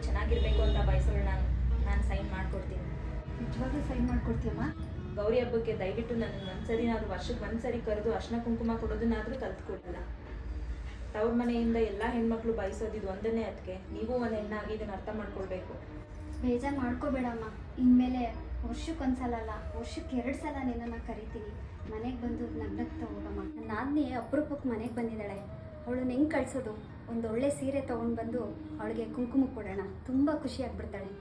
ಚೆನ್ನಾಗಿರ್ಬೇಕು ಅಂತ ಬಯಸೋಳು ನಾನು ಸೈನ್ ಮಾಡ್ಕೊಡ್ತೀನಿ. ನಿಜವಾಗ್ಲೂ ಸೈನ್ ಮಾಡ್ಕೊಡ್ತೀಯಮ್ಮ? ಗೌರಿ ಹಬ್ಬಕ್ಕೆ ದಯವಿಟ್ಟು ನನ್ನ ಒಂದ್ಸರಿನಾದ್ರು ವರ್ಷಕ್ಕೆ ಒಂದ್ಸರಿ ಕರೆದು ಅರ್ಶಿನ ಕುಂಕುಮ ಕೊಡೋದನ್ನಾದರೂ ಕಲ್ತ್ಕೊಡಲ್ಲ. ತವ್ರ ಮನೆಯಿಂದ ಎಲ್ಲ ಹೆಣ್ಮಕ್ಳು ಬಯಸೋದಿದ್ದು ಒಂದನ್ನೇ, ಅದಕ್ಕೆ ನೀವು ಒಂದು ಹೆಣ್ಣಾಗಿ ಇದನ್ನು ಅರ್ಥ ಮಾಡ್ಕೊಳ್ಬೇಕು. ಬೇಜಾರು ಮಾಡ್ಕೋಬೇಡಮ್ಮ. ಇನ್ಮೇಲೆ ವರ್ಷಕ್ಕೊಂದ್ಸಲ ಅಲ್ಲ, ವರ್ಷಕ್ಕೆ 2 ಸಲ ನಿನ್ನನ್ನು ಕರಿತೀನಿ. ಮನೆಗೆ ಬಂದು ನಗ್ನಗ್ತಾ ಹೋಗಮ್ಮ. ನನ್ನ ಆದ್ನೇ ಅಪರೂಪಕ್ಕೆ ಮನೆಗೆ ಬಂದಿದ್ದಾಳೆ. ಅವಳನ್ನ ಹೆಂಗೆ ಕಳಿಸೋದು? ಒಂದು ಒಳ್ಳೆ ಸೀರೆ ತೊಗೊಂಡು ಬಂದು ಅವಳಿಗೆ ಕುಂಕುಮ ಕೊಡೋಣ. ತುಂಬ ಖುಷಿ ಆಗ್ಬಿಡ್ತಾಳೆ.